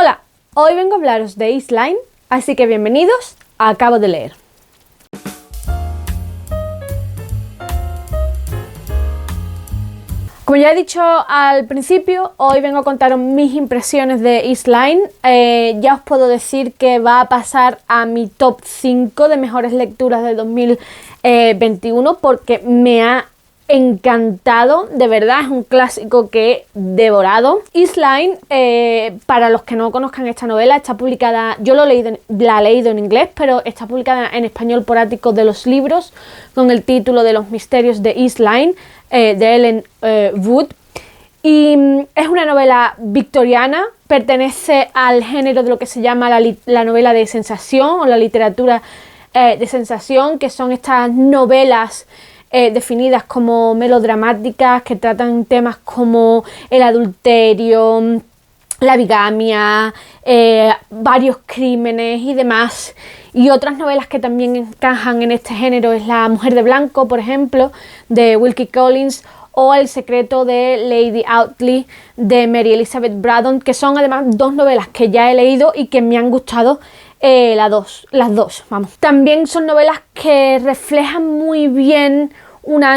Hola, hoy vengo a hablaros de Eastline, así que bienvenidos a Acabo de leer. Como ya he dicho al principio, hoy vengo a contaros mis impresiones de Eastline. Ya os puedo decir que va a pasar a mi top 5 de mejores lecturas del 2021 porque me ha encantado, de verdad, es un clásico que he devorado. Eastline, para los que no conozcan esta novela, está publicada, yo la he leído en inglés, pero está publicada en español por Áticos de los Libros, con el título de Los misterios de Eastline, de Ellen Wood. Y es una novela victoriana, pertenece al género de lo que se llama la novela de sensación o la literatura de sensación, que son estas novelas definidas como melodramáticas que tratan temas como el adulterio, la bigamia, varios crímenes y demás. Y otras novelas que también encajan en este género es La mujer de blanco, por ejemplo, de Wilkie Collins, o El secreto de Lady Audley de Mary Elizabeth Braddon, que son además dos novelas que ya he leído y que me han gustado las dos. También son novelas que reflejan muy bien una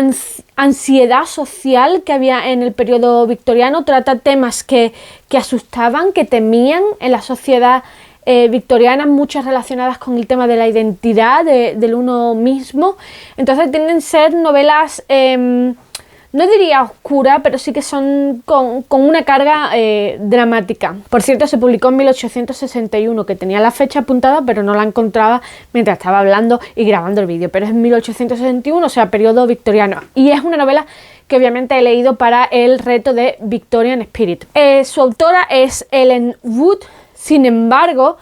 ansiedad social que había en el periodo victoriano. Trata temas que asustaban, que temían en la sociedad victoriana, muchas relacionadas con el tema de la identidad del uno mismo. Entonces tienden a ser novelas, no diría oscura, pero sí que son con una carga dramática. Por cierto, se publicó en 1861, que tenía la fecha apuntada, pero no la encontraba mientras estaba hablando y grabando el vídeo. Pero es en 1861, o sea, periodo victoriano. Y es una novela que obviamente he leído para el reto de Victorian Spirit. Su autora es Ellen Wood. Sin embargo,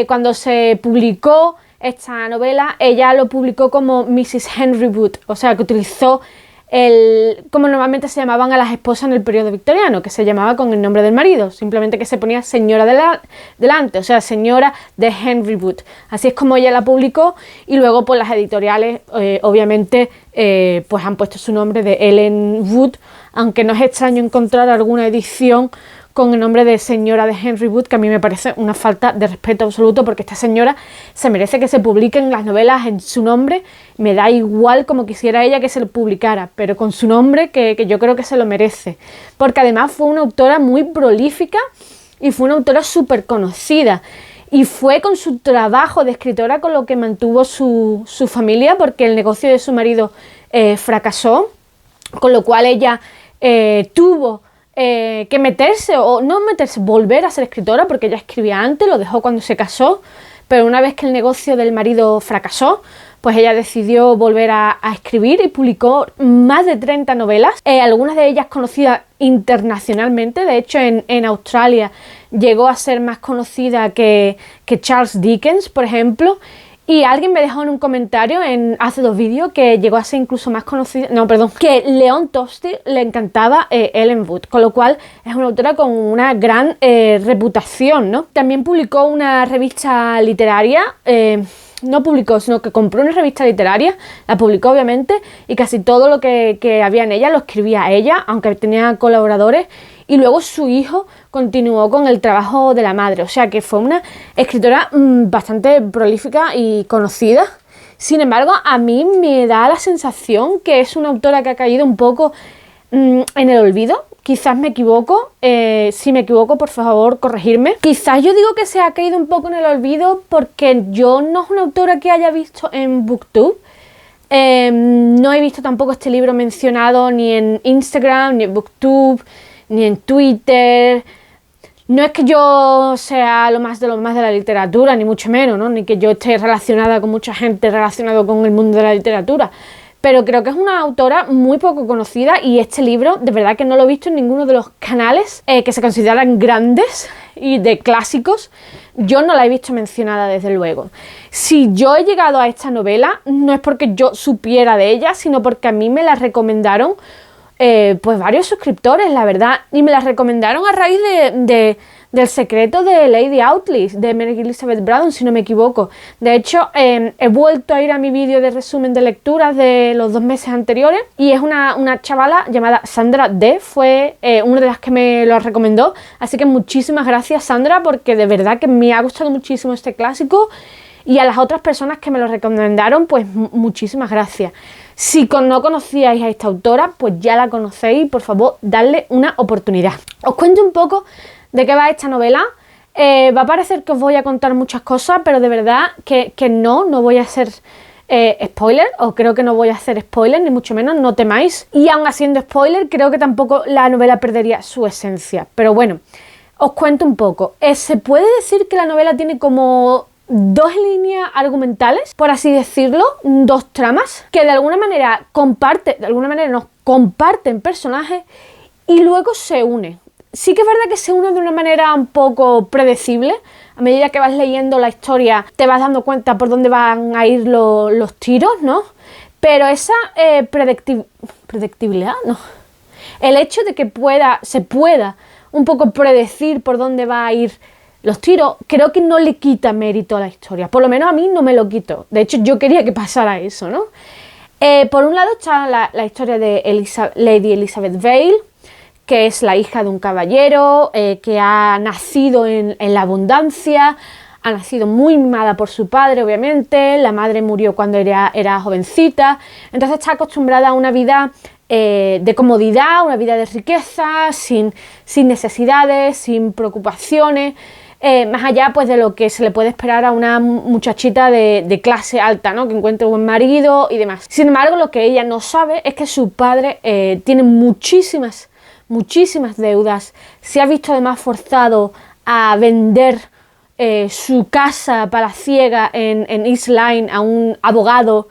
cuando se publicó esta novela, ella lo publicó como Mrs. Henry Wood, o sea, que utilizó como normalmente se llamaban a las esposas en el periodo victoriano, que se llamaba con el nombre del marido, simplemente que se ponía señora delante, o sea, señora de Henry Wood. Así es como ella la publicó, y luego pues las editoriales obviamente pues han puesto su nombre de Ellen Wood, aunque no es extraño encontrar alguna edición con el nombre de señora de Henry Wood, que a mí me parece una falta de respeto absoluto, porque esta señora se merece que se publiquen las novelas en su nombre. Me da igual como quisiera ella que se lo publicara, pero con su nombre, que yo creo que se lo merece, porque además fue una autora muy prolífica y fue una autora súper conocida, y fue con su trabajo de escritora con lo que mantuvo su familia, porque el negocio de su marido fracasó, con lo cual ella tuvo que volver a ser escritora, porque ella escribía antes, lo dejó cuando se casó, pero una vez que el negocio del marido fracasó, pues ella decidió volver a escribir y publicó más de 30 novelas, algunas de ellas conocidas internacionalmente. De hecho, en Australia llegó a ser más conocida que Charles Dickens, por ejemplo. Y alguien me dejó en un comentario hace 2 vídeos que llegó a ser incluso más conocida, que Leon Tolstoy le encantaba Ellen Wood, con lo cual es una autora con una gran reputación, ¿no? También publicó una revista literaria, no publicó, sino que compró una revista literaria, la publicó obviamente, y casi todo lo que había en ella lo escribía ella, aunque tenía colaboradores. Y luego su hijo continuó con el trabajo de la madre, o sea que fue una escritora bastante prolífica y conocida. Sin embargo, a mí me da la sensación que es una autora que ha caído un poco en el olvido. Quizás me equivoco, si me equivoco, por favor, corregirme. Quizás yo digo que se ha caído un poco en el olvido porque yo no es una autora que haya visto en Booktube. No he visto tampoco este libro mencionado ni en Instagram, ni en Booktube, ni en Twitter. No es que yo sea lo más de la literatura, ni mucho menos, ¿no? Ni que yo esté relacionada con mucha gente relacionada con el mundo de la literatura, pero creo que es una autora muy poco conocida, y este libro de verdad que no lo he visto en ninguno de los canales que se consideran grandes y de clásicos. Yo no la he visto mencionada, desde luego. Si yo he llegado a esta novela, no es porque yo supiera de ella, sino porque a mí me la recomendaron pues varios suscriptores, la verdad, y me las recomendaron a raíz del secreto de Lady Outlaw, de Mary Elizabeth Braddon, si no me equivoco. De hecho, he vuelto a ir a mi vídeo de resumen de lecturas de los 2 meses anteriores y es una chavala llamada Sandra D. Fue una de las que me lo recomendó. Así que muchísimas gracias, Sandra, porque de verdad que me ha gustado muchísimo este clásico. Y a las otras personas que me lo recomendaron, pues muchísimas gracias. Si no conocíais a esta autora, pues ya la conocéis, por favor, dadle una oportunidad. Os cuento un poco de qué va esta novela. Va a parecer que os voy a contar muchas cosas, pero de verdad que no voy a hacer spoiler, o creo que no voy a hacer spoiler, ni mucho menos, no temáis. Y aun haciendo spoiler, creo que tampoco la novela perdería su esencia. Pero bueno, os cuento un poco. Se puede decir que la novela tiene como 2 líneas argumentales, por así decirlo, 2 tramas, que de alguna manera nos comparten personajes y luego se unen. Sí que es verdad que se unen de una manera un poco predecible. A medida que vas leyendo la historia te vas dando cuenta por dónde van a ir los tiros, ¿no? Pero esa predictibilidad, no. El hecho de que se pueda un poco predecir por dónde va a ir los tiros, creo que no le quita mérito a la historia. Por lo menos a mí no me lo quitó. De hecho, yo quería que pasara eso, ¿no? Por un lado está la historia de Lady Elizabeth Vale, que es la hija de un caballero que ha nacido en la abundancia, ha nacido muy mimada por su padre, obviamente. La madre murió cuando era jovencita, entonces está acostumbrada a una vida de comodidad, una vida de riqueza, sin necesidades, sin preocupaciones, más allá pues de lo que se le puede esperar a una muchachita de clase alta, ¿no? Que encuentre un buen marido y demás. Sin embargo, lo que ella no sabe es que su padre tiene muchísimas deudas. Se ha visto además forzado a vender su casa palaciega en East Lynne a un abogado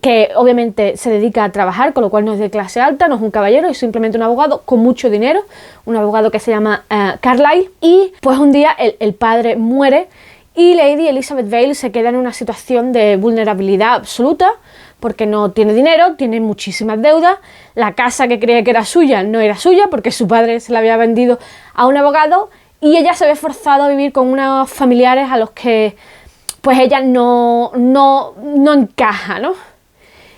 que obviamente se dedica a trabajar, con lo cual no es de clase alta, no es un caballero, es simplemente un abogado con mucho dinero, un abogado que se llama Carlyle. Y pues un día el padre muere y Lady Elizabeth Vale se queda en una situación de vulnerabilidad absoluta, porque no tiene dinero, tiene muchísimas deudas. La casa que creía que era suya no era suya, porque su padre se la había vendido a un abogado, y ella se ve forzada a vivir con unos familiares a los que pues ella no encaja, ¿no?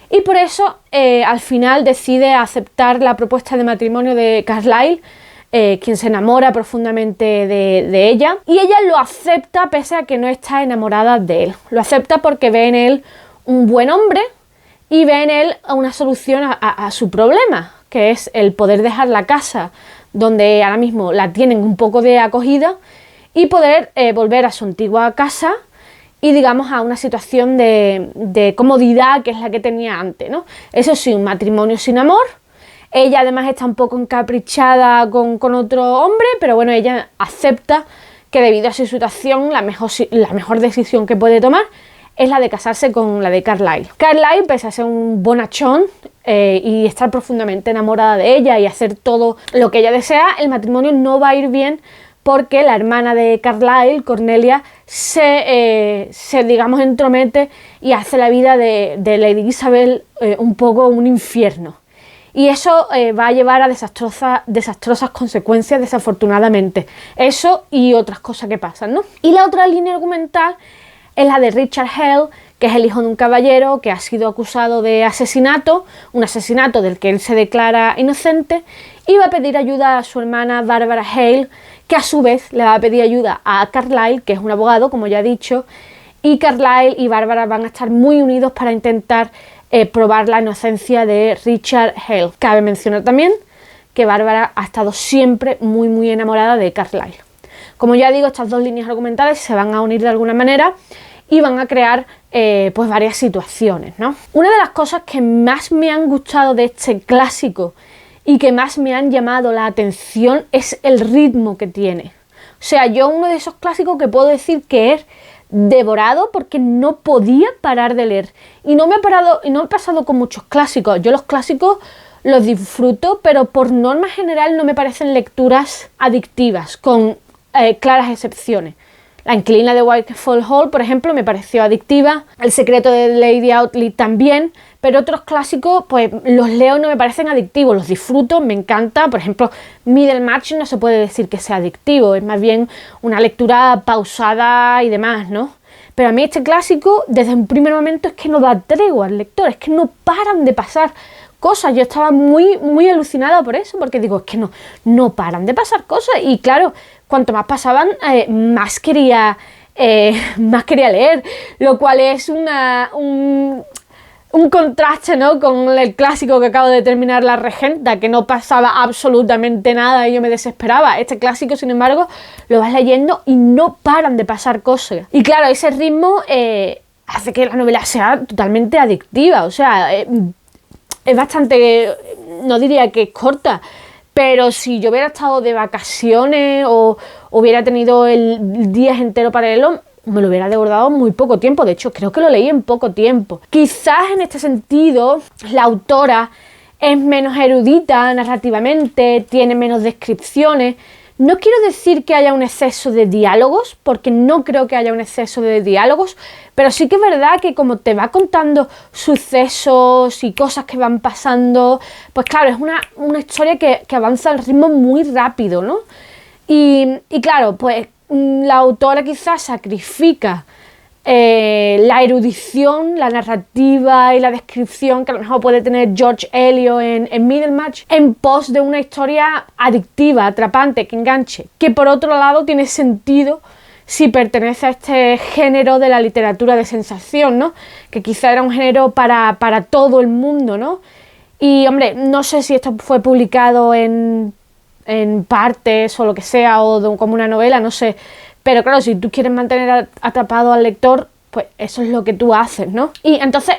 Y por eso al final decide aceptar la propuesta de matrimonio de Carlyle, quien se enamora profundamente de ella, y ella lo acepta pese a que no está enamorada de él. Lo acepta porque ve en él un buen hombre y ve en él una solución a su problema, que es el poder dejar la casa donde ahora mismo la tienen un poco de acogida y poder volver a su antigua casa y digamos a una situación de comodidad que es la que tenía antes, ¿no? Eso sí, un matrimonio sin amor. Ella además está un poco encaprichada con otro hombre, pero bueno, ella acepta que debido a su situación la mejor decisión que puede tomar es la de casarse con la de Carlyle. Carlyle, pese a ser un bonachón y estar profundamente enamorada de ella y hacer todo lo que ella desea, el matrimonio no va a ir bien porque la hermana de Carlyle, Cornelia, se digamos entromete y hace la vida de Lady Isabel un poco un infierno. Y eso va a llevar a desastrosas consecuencias, desafortunadamente. Eso y otras cosas que pasan, ¿no? Y la otra línea argumental es la de Richard Hale, que es el hijo de un caballero que ha sido acusado de asesinato, un asesinato del que él se declara inocente, y va a pedir ayuda a su hermana Barbara Hale, que a su vez le va a pedir ayuda a Carlyle, que es un abogado, como ya he dicho, y Carlyle y Barbara van a estar muy unidos para intentar probar la inocencia de Richard Hale. Cabe mencionar también que Barbara ha estado siempre muy enamorada de Carlyle. Como ya digo, estas 2 líneas argumentales se van a unir de alguna manera y van a crear pues varias situaciones, ¿no? Una de las cosas que más me han gustado de este clásico y que más me han llamado la atención es el ritmo que tiene. O sea, yo uno de esos clásicos que puedo decir que es devorado porque no podía parar de leer. Y no me ha pasado con muchos clásicos. Yo los clásicos los disfruto, pero por norma general no me parecen lecturas adictivas, con claras excepciones. La inquilina de Whitehall Hall, por ejemplo, me pareció adictiva. El secreto de Lady Audley también. Pero otros clásicos, pues los leo y no me parecen adictivos. Los disfruto, me encanta. Por ejemplo, Middlemarch no se puede decir que sea adictivo. Es más bien una lectura pausada y demás, ¿no? Pero a mí este clásico, desde un primer momento, es que no da tregua al lector. Es que no paran de pasar cosas. Yo estaba muy alucinada por eso, porque digo, es que no paran de pasar cosas. Y claro, cuanto más pasaban, más quería leer, lo cual es un contraste, ¿no?, con el clásico que acabo de terminar, La Regenta, que no pasaba absolutamente nada y yo me desesperaba. Este clásico, sin embargo, lo vas leyendo y no paran de pasar cosas. Y claro, ese ritmo hace que la novela sea totalmente adictiva. O sea, es bastante, no diría que es corta, pero si yo hubiera estado de vacaciones o hubiera tenido el día entero para leerlo, me lo hubiera devorado muy poco tiempo. De hecho, creo que lo leí en poco tiempo. Quizás en este sentido la autora es menos erudita narrativamente, tiene menos descripciones. No quiero decir que haya un exceso de diálogos, porque no creo que haya un exceso de diálogos, pero sí que es verdad que como te va contando sucesos y cosas que van pasando, pues claro, es una historia que avanza al ritmo muy rápido, ¿no? Y claro, pues la autora quizás sacrifica la erudición, la narrativa y la descripción que a lo mejor puede tener George Eliot en Middlemarch en pos de una historia adictiva, atrapante, que enganche, que por otro lado tiene sentido si pertenece a este género de la literatura de sensación, ¿no? Que quizá era un género para todo el mundo, ¿no? Y hombre, no sé si esto fue publicado en partes o lo que sea, o como una novela, no sé. Pero claro, si tú quieres mantener atrapado al lector, pues eso es lo que tú haces, ¿no? Y entonces,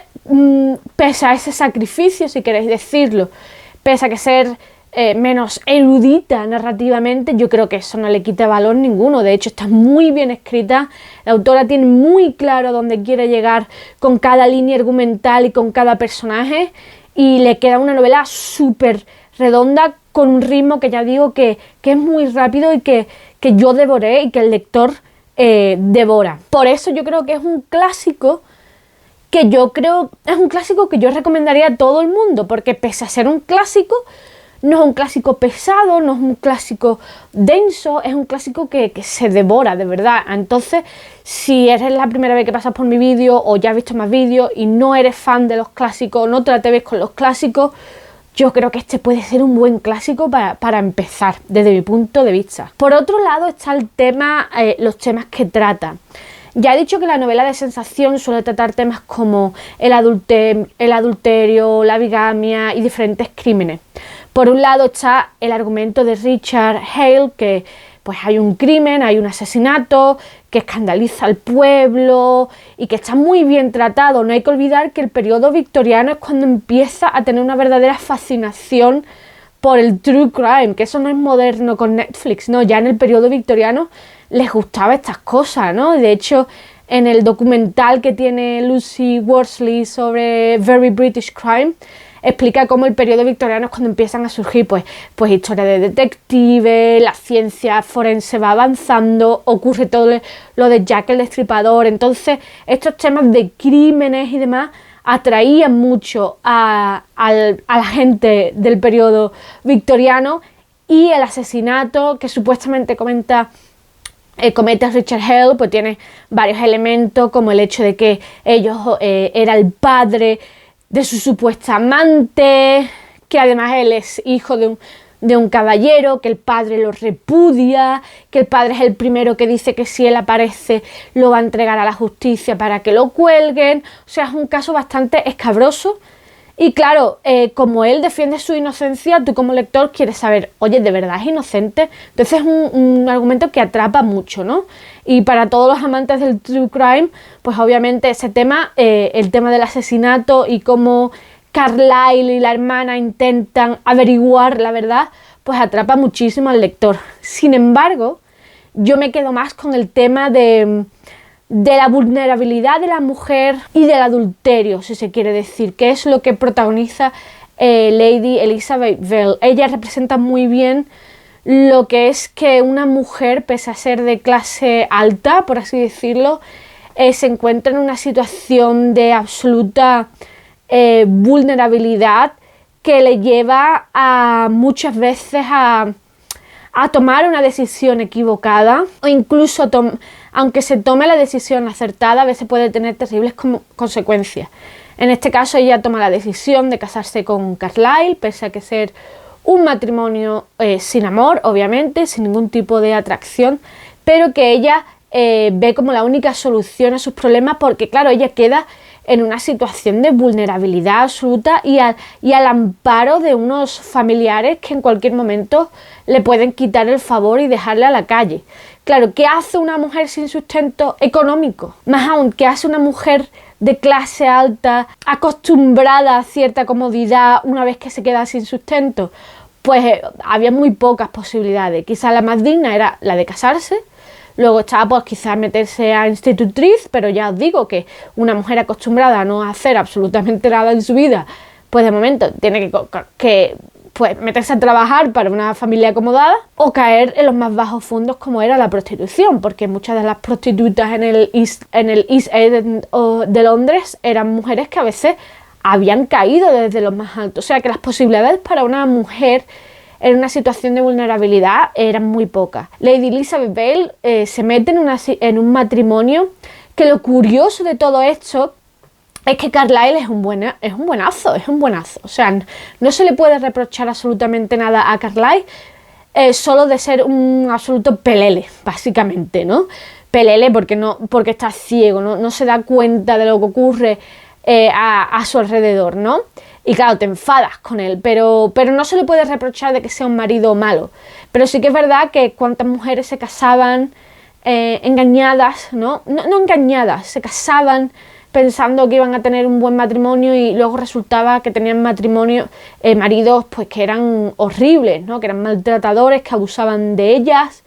pese a ese sacrificio, si queréis decirlo, pese a que ser menos erudita narrativamente, yo creo que eso no le quita valor ninguno. De hecho, está muy bien escrita. La autora tiene muy claro dónde quiere llegar con cada línea argumental y con cada personaje, y le queda una novela súper redonda, con un ritmo que ya digo que es muy rápido y que yo devoré y que el lector devora. Por eso yo creo que es un clásico que yo recomendaría a todo el mundo, porque pese a ser un clásico, no es un clásico pesado, no es un clásico denso, es un clásico que se devora de verdad. Entonces, si eres la primera vez que pasas por mi vídeo o ya has visto más vídeos y no eres fan de los clásicos, no te atreves con los clásicos, yo creo que este puede ser un buen clásico para empezar, desde mi punto de vista. Por otro lado está el tema, los temas que trata. Ya he dicho que la novela de sensación suele tratar temas como el adulterio, la bigamia y diferentes crímenes. Por un lado está el argumento de Richard Hale, que pues hay un crimen, hay un asesinato que escandaliza al pueblo y que está muy bien tratado. No hay que olvidar que el periodo victoriano es cuando empieza a tener una verdadera fascinación por el true crime, que eso no es moderno con Netflix, no, ya en el periodo victoriano les gustaba estas cosas, ¿no? De hecho, en el documental que tiene Lucy Worsley sobre Very British Crime, explica cómo el periodo victoriano es cuando empiezan a surgir pues historias de detectives, la ciencia forense va avanzando, ocurre todo lo de Jack el Destripador. Entonces estos temas de crímenes y demás atraían mucho a la gente del periodo victoriano, y el asesinato que supuestamente comete Richard Hale pues tiene varios elementos, como el hecho de que era el padre de su supuesta amante, que además él es hijo de un caballero, que el padre lo repudia, que el padre es el primero que dice que si él aparece lo va a entregar a la justicia para que lo cuelguen. O sea, es un caso bastante escabroso. Y claro, como él defiende su inocencia, tú como lector quieres saber, oye, ¿de verdad es inocente? Entonces es un argumento que atrapa mucho, ¿no? Y para todos los amantes del true crime, pues obviamente ese tema, el tema del asesinato y cómo Carlyle y la hermana intentan averiguar la verdad, pues atrapa muchísimo al lector. Sin embargo, yo me quedo más con el tema de la vulnerabilidad de la mujer y del adulterio, si se quiere decir, que es lo que protagoniza Lady Elizabeth Bell. Ella representa muy bien lo que es que una mujer, pese a ser de clase alta, por así decirlo, se encuentra en una situación de absoluta vulnerabilidad que le lleva a muchas veces a tomar una decisión equivocada, o incluso aunque se tome la decisión acertada, a veces puede tener terribles consecuencias. En este caso ella toma la decisión de casarse con Carlyle, pese a que ser un matrimonio sin amor, obviamente, sin ningún tipo de atracción, pero que ella ve como la única solución a sus problemas, porque claro, ella queda en una situación de vulnerabilidad absoluta y al amparo de unos familiares que en cualquier momento le pueden quitar el favor y dejarle a la calle. Claro, ¿qué hace una mujer sin sustento económico? Más aún, ¿qué hace una mujer de clase alta, acostumbrada a cierta comodidad una vez que se queda sin sustento? Pues había muy pocas posibilidades. Quizás la más digna era la de casarse. Luego estaba pues quizás meterse a institutriz, pero ya os digo que una mujer acostumbrada a no hacer absolutamente nada en su vida, pues de momento tiene que pues, meterse a trabajar para una familia acomodada, o caer en los más bajos fondos como era la prostitución, porque muchas de las prostitutas en el East End de Londres eran mujeres que a veces habían caído desde los más altos. O sea que las posibilidades para una mujer en una situación de vulnerabilidad eran muy pocas. Lady Elizabeth Bale se mete en un matrimonio que lo curioso de todo esto es que Carlyle es un buenazo. O sea, no se le puede reprochar absolutamente nada a Carlyle, solo de ser un absoluto pelele, básicamente, ¿no? Pelele porque está ciego, no se da cuenta de lo que ocurre a su alrededor, ¿no? Y claro, te enfadas con él, pero no se le puede reprochar de que sea un marido malo. Pero sí que es verdad que cuántas mujeres se casaban engañadas, ¿no? No engañadas, se casaban pensando que iban a tener un buen matrimonio y luego resultaba que tenían maridos pues que eran horribles, ¿no? Que eran maltratadores, que abusaban de ellas,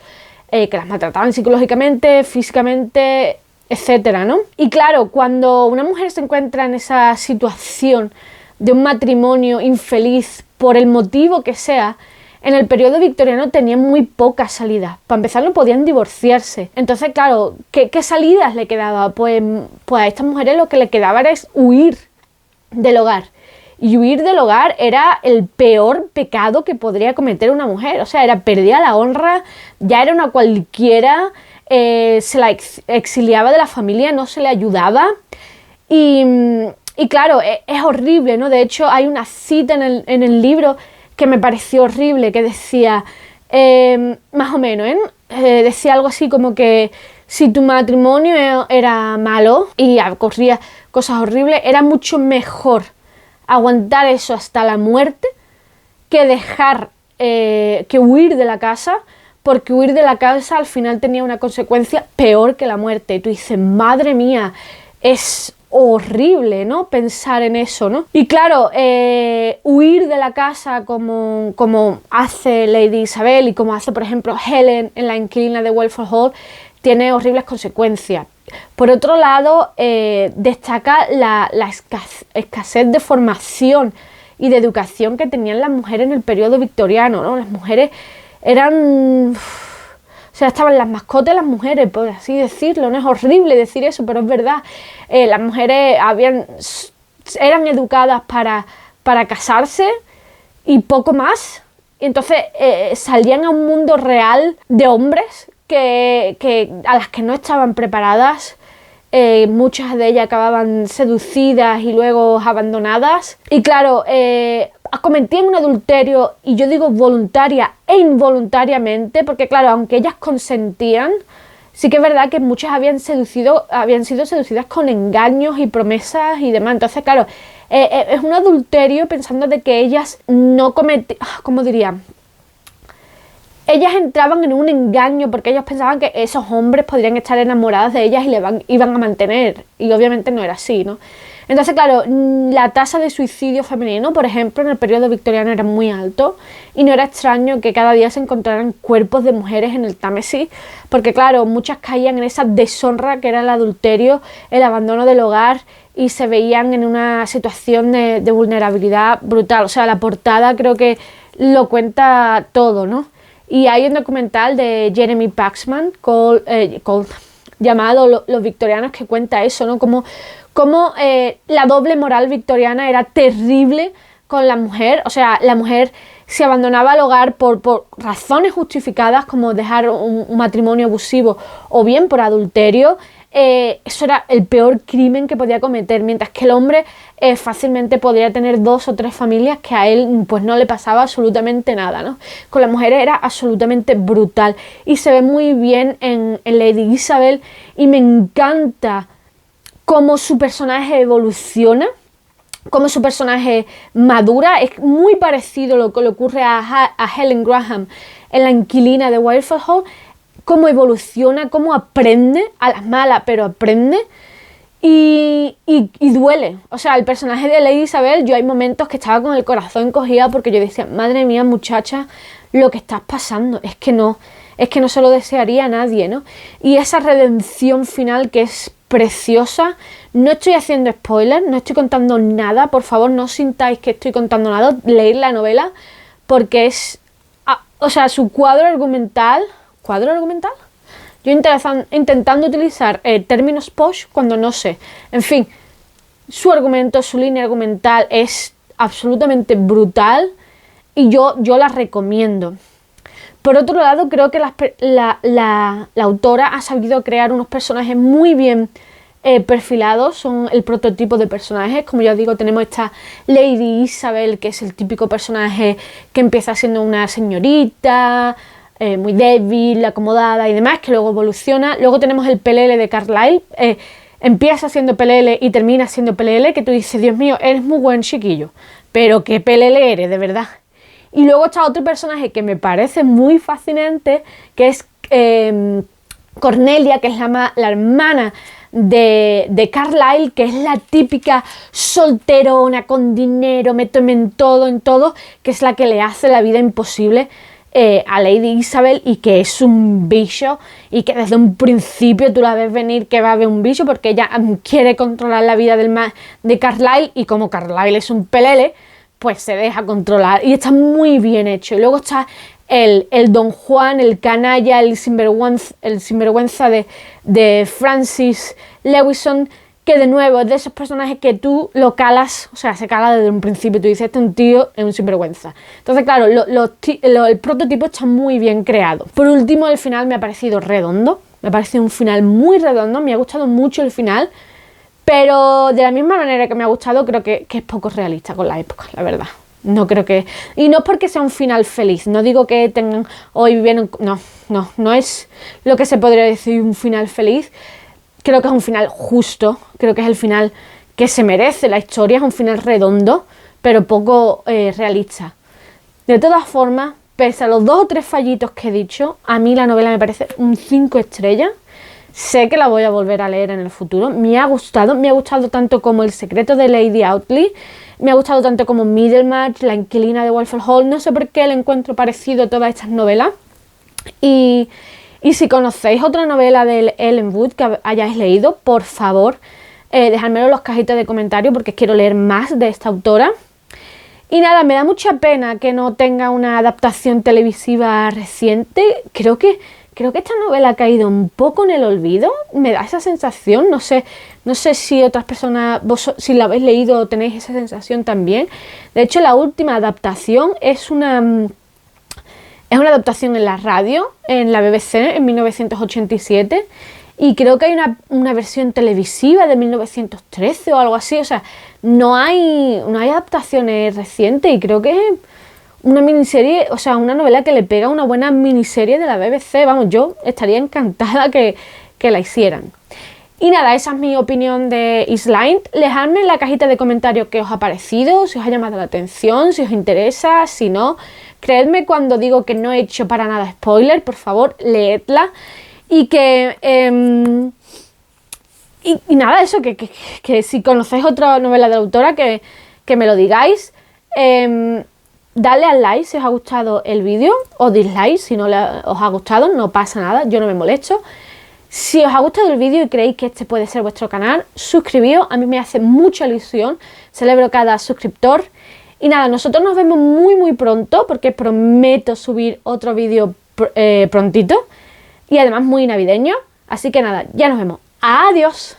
que las maltrataban psicológicamente, físicamente, etcétera, ¿no? Y claro, cuando una mujer se encuentra en esa situación de un matrimonio infeliz por el motivo que sea, en el periodo victoriano tenían muy pocas salidas. Para empezar, no podían divorciarse. Entonces, claro, ¿qué salidas le quedaba? Pues a estas mujeres lo que le quedaba era huir del hogar. Y huir del hogar era el peor pecado que podría cometer una mujer. O sea, perdía la honra, ya era una cualquiera, se la exiliaba de la familia, no se le ayudaba. Y claro, es horrible, ¿no? De hecho, hay una cita en el libro que me pareció horrible, que decía, más o menos, decía algo así como que si tu matrimonio era malo y ocurría cosas horribles, era mucho mejor aguantar eso hasta la muerte que que huir de la casa, porque huir de la casa al final tenía una consecuencia peor que la muerte. Y tú dices, madre mía, es horrible, ¿no? Pensar en eso, ¿no? Y claro, huir de la casa como hace Lady Isabel y como hace, por ejemplo, Helen en La inquilina de Welford Hall, tiene horribles consecuencias. Por otro lado, destaca la escasez de formación y de educación que tenían las mujeres en el periodo victoriano, ¿no? Las mujeres eran... O sea, estaban las mascotas de las mujeres, por así decirlo, ¿no? Es horrible decir eso, pero es verdad. Las mujeres eran educadas para casarse y poco más. Y entonces salían a un mundo real de hombres a las que no estaban preparadas. Muchas de ellas acababan seducidas y luego abandonadas. Y claro, cometían un adulterio, y yo digo voluntaria e involuntariamente, porque claro, aunque ellas consentían, sí que es verdad que muchas habían sido seducidas con engaños y promesas y demás. Entonces, claro, es un adulterio pensando de que ellas no cometían, ¿cómo diría? Ellas entraban en un engaño porque ellos pensaban que esos hombres podrían estar enamorados de ellas y iban a mantener, y obviamente no era así, ¿no? Entonces, claro, la tasa de suicidio femenino, por ejemplo, en el periodo victoriano era muy alto, y no era extraño que cada día se encontraran cuerpos de mujeres en el Támesis, porque claro, muchas caían en esa deshonra que era el adulterio, el abandono del hogar, y se veían en una situación de vulnerabilidad brutal. O sea, la portada creo que lo cuenta todo, ¿no? Y hay un documental de Jeremy Paxman llamado Los victorianos, que cuenta eso, ¿no? Como la doble moral victoriana era terrible con la mujer. O sea, la mujer se abandonaba al hogar por razones justificadas, como dejar un matrimonio abusivo o bien por adulterio. Eso era el peor crimen que podía cometer, mientras que el hombre fácilmente podría tener 2 o 3 familias, que a él pues no le pasaba absolutamente nada, ¿no? Con las mujeres era absolutamente brutal, y se ve muy bien en Lady Isabel, y me encanta cómo su personaje evoluciona, cómo su personaje madura. Es muy parecido a lo que le ocurre a Helen Graham en La inquilina de Wildfell Hall, cómo evoluciona, cómo aprende, a las malas, pero aprende, y duele. O sea, el personaje de Lady Isabel, yo hay momentos que estaba con el corazón encogido, porque yo decía, madre mía, muchacha, lo que estás pasando, es que no se lo desearía a nadie, ¿no? Y esa redención final que es preciosa. No estoy haciendo spoilers, no estoy contando nada, por favor, no sintáis que estoy contando nada, leed la novela, porque es, o sea, su cuadro argumental, yo intentando utilizar términos posh cuando no sé, en fin, su argumento, su línea argumental es absolutamente brutal, y yo la recomiendo. Por otro lado, creo que la autora ha sabido crear unos personajes muy bien perfilados, son el prototipo de personajes. Como ya os digo, tenemos esta Lady Isabel, que es el típico personaje que empieza siendo una señorita, muy débil, acomodada y demás, que luego evoluciona. Luego tenemos el pelele de Carlisle, empieza siendo pelele y termina siendo pelele, que tú dices, Dios mío, eres muy buen chiquillo, pero qué pelele eres, de verdad. Y luego está otro personaje que me parece muy fascinante, que es Cornelia, que es la hermana de Carlisle, que es la típica solterona con dinero, méteme en todo, que es la que le hace la vida imposible a Lady Isabel, y que es un bicho, y que desde un principio tú la ves venir que va a haber un bicho, porque ella quiere controlar la vida de Carlisle, y como Carlisle es un pelele, pues se deja controlar, y está muy bien hecho. Y luego está el Don Juan, el canalla, el sinvergüenza de Francis Lewison, que de nuevo es de esos personajes que tú lo calas, o sea, se cala desde un principio, tú dices, este es un tío, es un sinvergüenza. Entonces, claro, el prototipo está muy bien creado. Por último, el final me ha parecido redondo, me ha parecido un final muy redondo, me ha gustado mucho el final, pero de la misma manera que me ha gustado, creo que es poco realista con la época, la verdad. No creo que... Y no es porque sea un final feliz, no digo que tengan hoy vivieron... No es lo que se podría decir un final feliz. Creo que es un final justo, creo que es el final que se merece la historia, es un final redondo, pero poco realista. De todas formas, pese a los 2 o 3 fallitos que he dicho, a mí la novela me parece un 5 estrellas. Sé que la voy a volver a leer en el futuro. Me ha gustado tanto como El secreto de Lady Audley, me ha gustado tanto como Middlemarch, La inquilina de Wildfell Hall. No sé por qué le encuentro parecido a todas estas novelas. Y si conocéis otra novela de Ellen Wood que hayáis leído, por favor, dejádmelo en las cajitas de comentarios, porque quiero leer más de esta autora. Y nada, me da mucha pena que no tenga una adaptación televisiva reciente. Creo que esta novela ha caído un poco en el olvido, me da esa sensación, no sé si otras personas, si la habéis leído, tenéis esa sensación también. De hecho, la última adaptación es una adaptación en la radio, en la BBC, en 1987, y creo que hay una versión televisiva de 1913 o algo así. O sea, no hay adaptaciones recientes, y creo que es una miniserie, o sea, una novela que le pega una buena miniserie de la BBC. Vamos, yo estaría encantada que la hicieran. Y nada, esa es mi opinión de Isline. Dejadme en la cajita de comentarios qué os ha parecido, si os ha llamado la atención, si os interesa, si no. Creedme cuando digo que no he hecho para nada spoiler, por favor, leedla. Y que... y nada, eso, que si conocéis otra novela de la autora, que me lo digáis. Dadle al like si os ha gustado el vídeo, o dislike si no os ha gustado, no pasa nada, yo no me molesto. Si os ha gustado el vídeo y creéis que este puede ser vuestro canal, suscribíos, a mí me hace mucha ilusión, celebro cada suscriptor. Y nada, nosotros nos vemos muy pronto porque prometo subir otro vídeo prontito y además muy navideño. Así que nada, ya nos vemos. ¡Adiós!